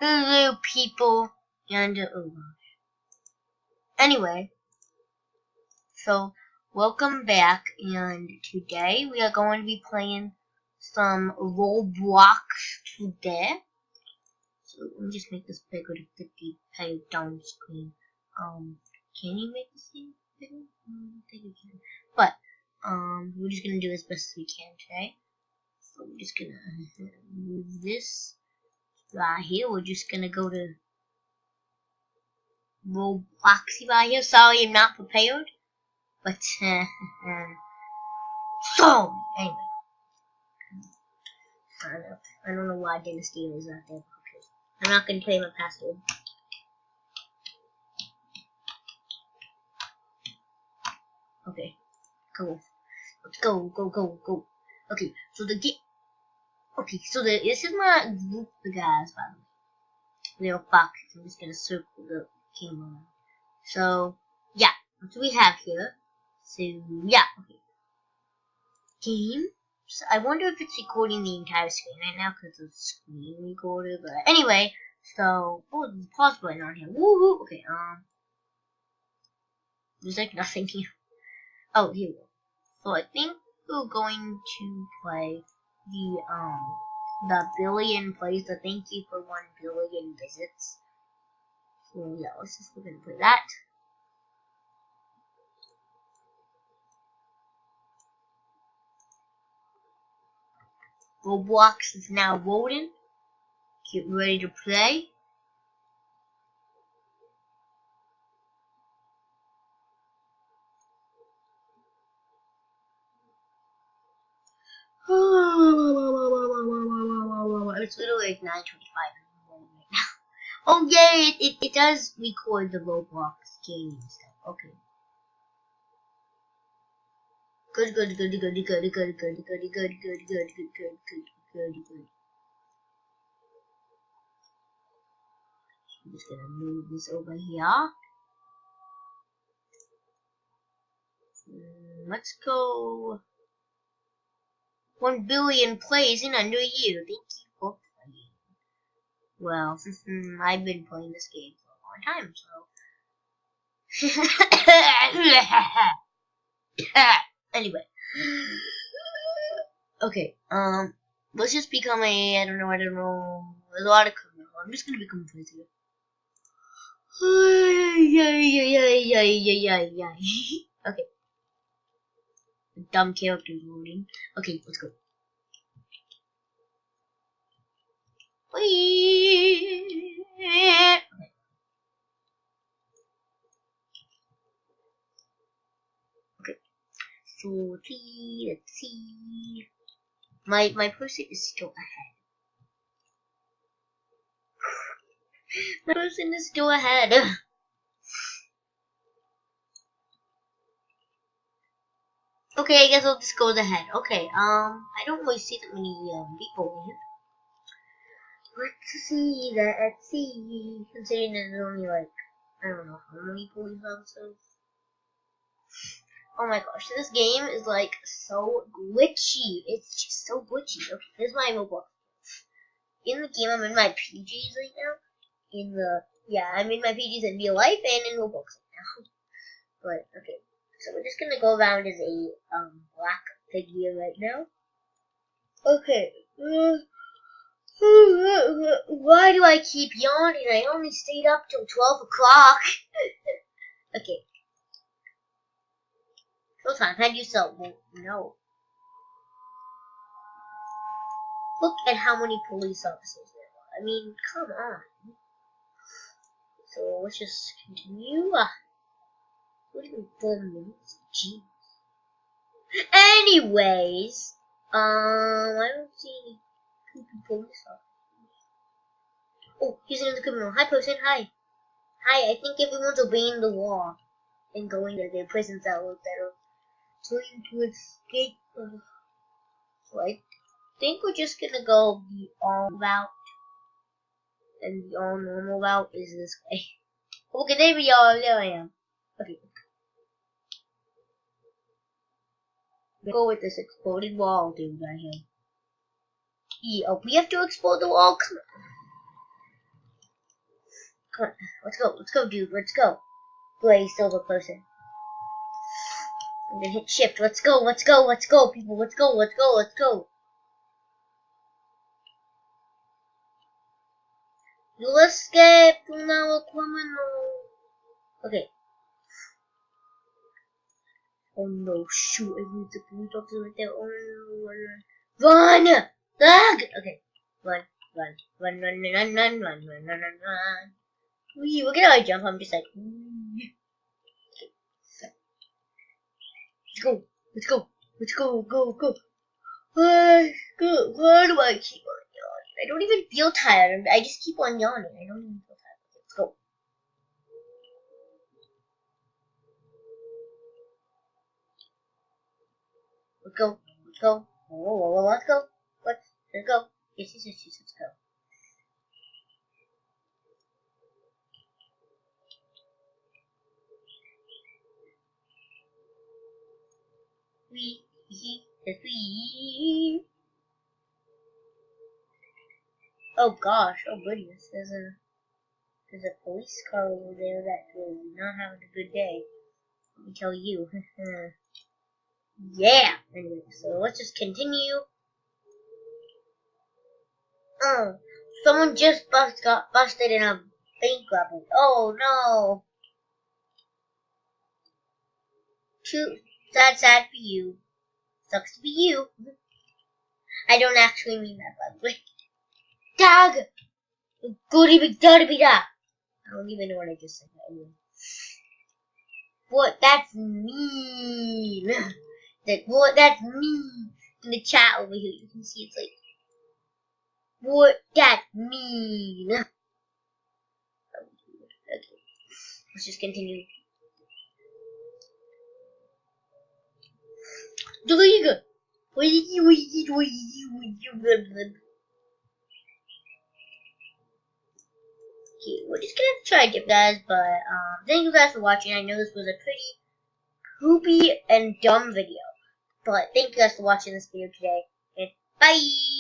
Hello, people. And, oh gosh. Anyway, so, welcome back, and today we are going to be playing some Roblox today. So, let me just make this bigger to fit the pay down screen. Can you make this thing bigger? I don't think you can. But, we're just gonna do as best as we can today. So, we're just gonna move this right here. We're just gonna go to Robloxy right here. Sorry, I'm not prepared. But, so, anyway. I don't know why Dynasty is not there. Okay. I'm not gonna play my password. Okay. Cool. Let's go. Okay, so this is my group of guys, by the way. Little foxes. I'm just gonna circle the camera. So, yeah. What do we have here? So, yeah. Okay. Game. So I wonder if it's recording the entire screen right now because of screen recorder. But anyway, so there's a pause button on here. Woohoo! Okay, there's like nothing here. Oh, here we go. So I think we're going to play the billion plays. So thank you for 1 billion visits. So yeah, we're gonna play that. Roblox is now loading. Get ready to play. It's literally like 9:25 in the morning right now. Oh yay! It does record the Roblox game and stuff. Okay. Good. I'm just gonna move this over here. Let's go. 1 billion plays in under a year. Thank you for playing. Well, I've been playing this game for a long time, so. Anyway. Okay, let's just become I don't know. There's a lot of criminal. I'm just gonna become a prisoner. Okay. Dumb characters loading. Okay, let's go. Okay. So let's see. My person is still ahead. My person is still ahead. Okay, I guess I'll just go ahead. Okay, I don't really see that many people here. Let's see. Considering there's only like, I don't know how many police officers. Oh my gosh, this game is like so glitchy. It's just so glitchy. Okay, here's my Roblox. In the game, I'm in my PJs right now. I'm in my PJs in real life and in Roblox right now. But, okay. So we're just gonna go around as a, black figure right now. Okay. Why do I keep yawning? I only stayed up till 12 o'clock. Okay. Full time. How do you sell? Well, no. Look at how many police officers there are. I mean, come on. So let's just continue. What even 4 minutes? Jeez. Anyways, I don't see any creepy police officers. Oh, he's another criminal. Hi, person. Hi. I think everyone's obeying the law and going to their prison cells that are trying to escape. So I think we're just gonna go the all route, and the all normal route is this way. Okay, there we are. There I am. Okay. Go with this exploded wall dude right here. Oh, we have to explode the wall. Come on. Come on, let's go, dude, let's go. Gray silver person. I'm gonna hit shift. Let's go, people, let's go. You'll escape from our criminal. Okay. Oh no, shoot, I need the police officer right there. Oh no, run! Lag! Okay. Run. Wee, look at how I jump, I'm just like, wee. Okay. Let's go. Why do I keep on yawning? I don't even feel tired, I just keep on yawning. I don't even feel tired. Let's go. Let's go. Whoa, let's go. Let's go. Yes, let's go. We. Oh gosh, oh goodness, there's a police car over there that is not having a good day. Let me tell you. Yeah. Anyway, so let's just continue. Oh, someone just got busted in a bank robbery. Oh no. Too sad for you. Sucks to be you. I don't actually mean that, by the way. Dog! Goody big daddy be da! I don't even know what I just said. Anyway. What? That's mean. That's mean. In the chat over here, you can see it's like, what? That's mean. Okay. Let's just continue. Okay, we're just gonna try it, guys, but thank you guys for watching. I know this was a pretty poopy and dumb video, but thank you guys for watching this video today, and bye!